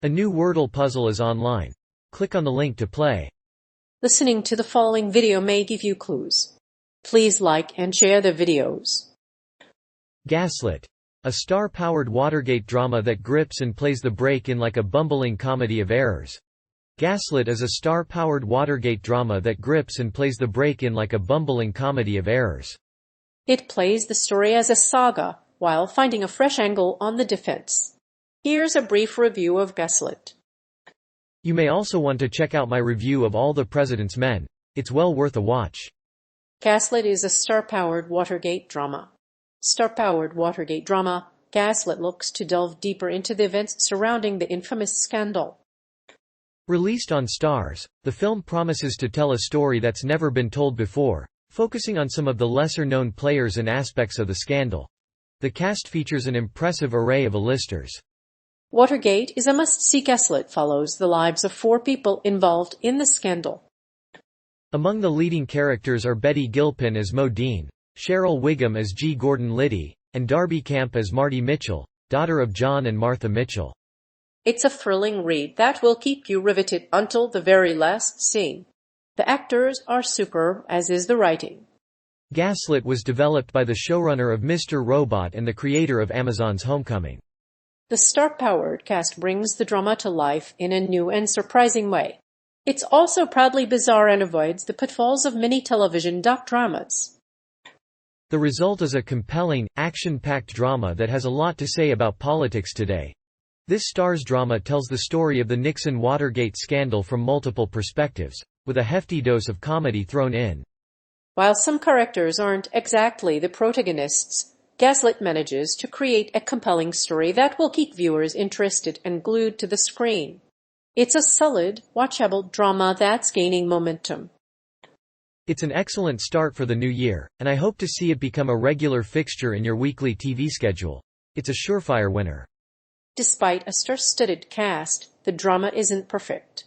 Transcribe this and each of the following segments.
A new Wordle puzzle is online. Click on the link to play. Listening to the following video may give you clues. Please like and share the videos. Gaslit. A star-powered Watergate drama that grips and plays the break-in like a bumbling comedy of errors. Gaslit is a star-powered Watergate drama that grips and plays the break-in like a bumbling comedy of errors. It plays the story as a saga while finding a fresh angle on the defense. Here's a brief review of Gaslit. You may also want to check out my review of All the President's Men. It's well worth a watch. Gaslit is a star-powered Watergate drama. Star-powered Watergate drama, Gaslit looks to delve deeper into the events surrounding the infamous scandal. Released on Stars, the film promises to tell a story that's never been told before, focusing on some of the lesser-known players and aspects of the scandal. The cast features an impressive array of A-listers. Watergate is a must-see. Gaslit follows the lives of 4 people involved in the scandal. Among the leading characters are Betty Gilpin as Mo Dean, Cheryl Wiggum as G. Gordon Liddy, and Darby Camp as Marty Mitchell, daughter of John and Martha Mitchell. It's a thrilling read that will keep you riveted until the very last scene. The actors are superb, as is the writing. Gaslit was developed by the showrunner of Mr. Robot and the creator of Amazon's Homecoming. The star-powered cast brings the drama to life in a new and surprising way. It's also proudly bizarre and avoids the pitfalls of many television doc-dramas. The result is a compelling, action-packed drama that has a lot to say about politics today. This Stars drama tells the story of the Nixon-Watergate scandal from multiple perspectives, with a hefty dose of comedy thrown in. While some characters aren't exactly the protagonists, Gaslit manages to create a compelling story that will keep viewers interested and glued to the screen. It's a solid, watchable drama that's gaining momentum. It's an excellent start for the new year, and I hope to see it become a regular fixture in your weekly TV schedule. It's a surefire winner. Despite a star-studded cast, the drama isn't perfect.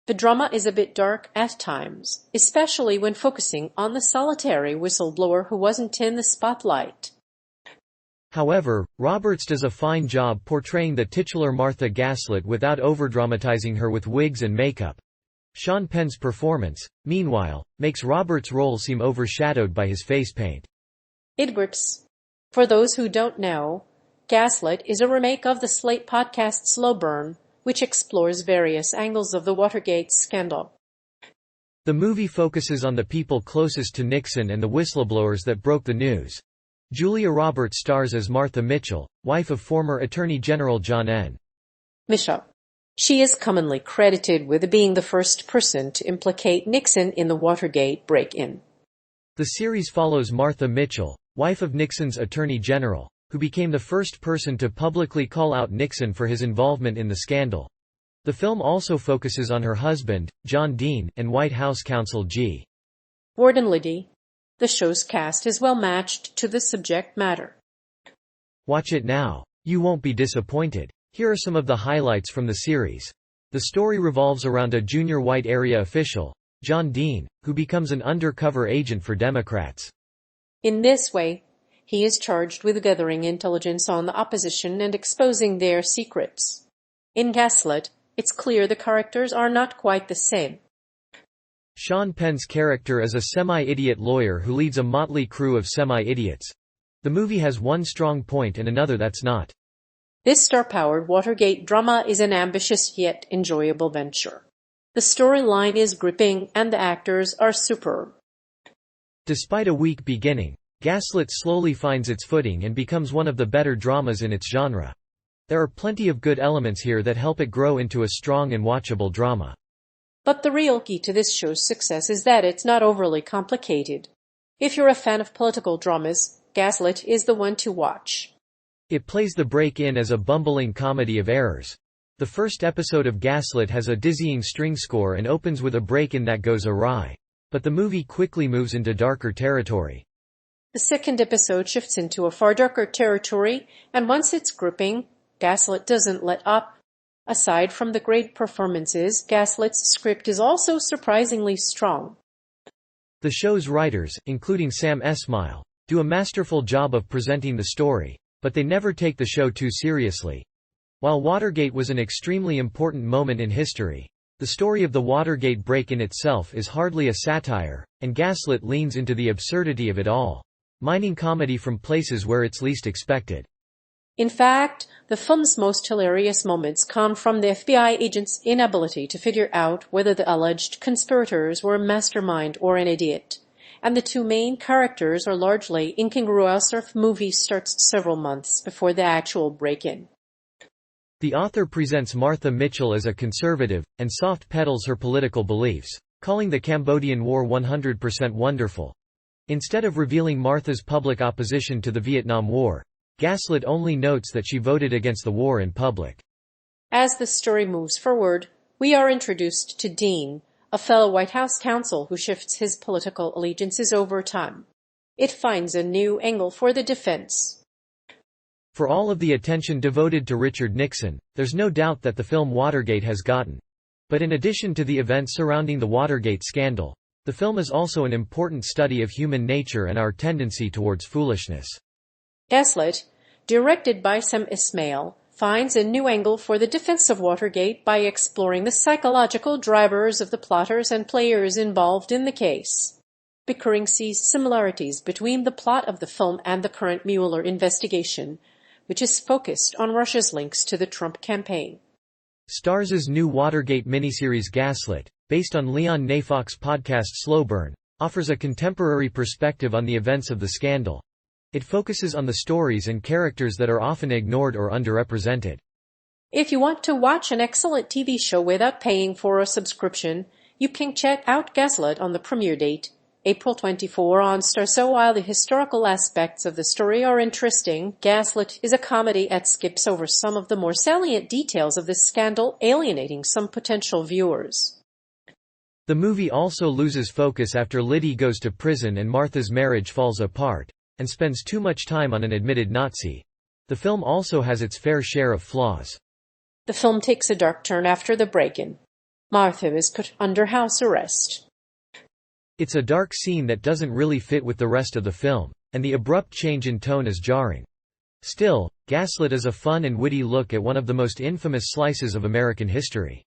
The drama is a bit dark at times, especially when focusing on the solitary whistleblower who wasn't in the spotlight. However, Roberts does a fine job portraying the titular Martha Gaslit without overdramatizing her with wigs and makeup. Sean Penn's performance, meanwhile, makes Roberts' role seem overshadowed by his face paint. It grips. For those who don't know, Gaslit is a remake of the Slate podcast Slow Burn, which explores various angles of the Watergate scandal. The movie focuses on the people closest to Nixon and the whistleblowers that broke the news. Julia Roberts stars as Martha Mitchell, wife of former Attorney General John N. Mitchell. She is commonly credited with being the first person to implicate Nixon in the Watergate break-in. The series follows Martha Mitchell, wife of Nixon's Attorney General, who became the first person to publicly call out Nixon for his involvement in the scandal. The film also focuses on her husband, John Dean, and White House counsel G. Gordon Liddy. The show's cast is well matched to the subject matter. Watch it now. You won't be disappointed. Here are some of the highlights from the series. The story revolves around a junior white area official, John Dean, who becomes an undercover agent for Democrats. In this way, he is charged with gathering intelligence on the opposition and exposing their secrets. In Gaslit, it's clear the characters are not quite the same. Sean Penn's character is a semi-idiot lawyer who leads a motley crew of semi-idiots. The movie has one strong point and another that's not. This star-powered Watergate drama is an ambitious yet enjoyable venture. The storyline is gripping and the actors are superb. Despite a weak beginning, Gaslit slowly finds its footing and becomes one of the better dramas in its genre. There are plenty of good elements here that help it grow into a strong and watchable drama. But the real key to this show's success is that it's not overly complicated. If you're a fan of political dramas, Gaslit is the one to watch. It plays the break-in as a bumbling comedy of errors. The first episode of Gaslit has a dizzying string score and opens with a break-in that goes awry. But the movie quickly moves into darker territory. The second episode shifts into a far darker territory, and once it's gripping, Gaslit doesn't let up. Aside from the great performances, Gaslit's script is also surprisingly strong. The show's writers, including Sam Esmail, do a masterful job of presenting the story, but they never take the show too seriously. While Watergate was an extremely important moment in history, the story of the Watergate break-in itself is hardly a satire, and Gaslit leans into the absurdity of it all, mining comedy from places where it's least expected. In fact, the film's most hilarious moments come from the FBI agent's inability to figure out whether the alleged conspirators were a mastermind or an idiot, and the two main characters are largely incongruous if the movie starts several months before the actual break-in. The author presents Martha Mitchell as a conservative, and soft-pedals her political beliefs, calling the Cambodian War 100% wonderful. Instead of revealing Martha's public opposition to the Vietnam War, Gaslit only notes that she voted against the war in public. As the story moves forward, we are introduced to Dean, a fellow White House counsel who shifts his political allegiances over time. It finds a new angle for the defense. For all of the attention devoted to Richard Nixon, there's no doubt that the film Watergate has gotten. But in addition to the events surrounding the Watergate scandal, the film is also an important study of human nature and our tendency towards foolishness. Gaslit, directed by Sam Ismail, finds a new angle for the defense of Watergate by exploring the psychological drivers of the plotters and players involved in the case. Pickering sees similarities between the plot of the film and the current Mueller investigation, which is focused on Russia's links to the Trump campaign. Starz's new Watergate miniseries Gaslit, based on Leon Neyfak's podcast Slow Burn, offers a contemporary perspective on the events of the scandal. It focuses on the stories and characters that are often ignored or underrepresented. If you want to watch an excellent TV show without paying for a subscription, you can check out Gaslit on the premiere date, April 24 on Star. So while the historical aspects of the story are interesting, Gaslit is a comedy that skips over some of the more salient details of this scandal, alienating some potential viewers. The movie also loses focus after Liddy goes to prison and Martha's marriage falls apart, and spends too much time on an admitted Nazi. The film also has its fair share of flaws. The film takes a dark turn after the break-in. Martha is put under house arrest. It's a dark scene that doesn't really fit with the rest of the film, and the abrupt change in tone is jarring. Still, Gaslit is a fun and witty look at one of the most infamous slices of American history.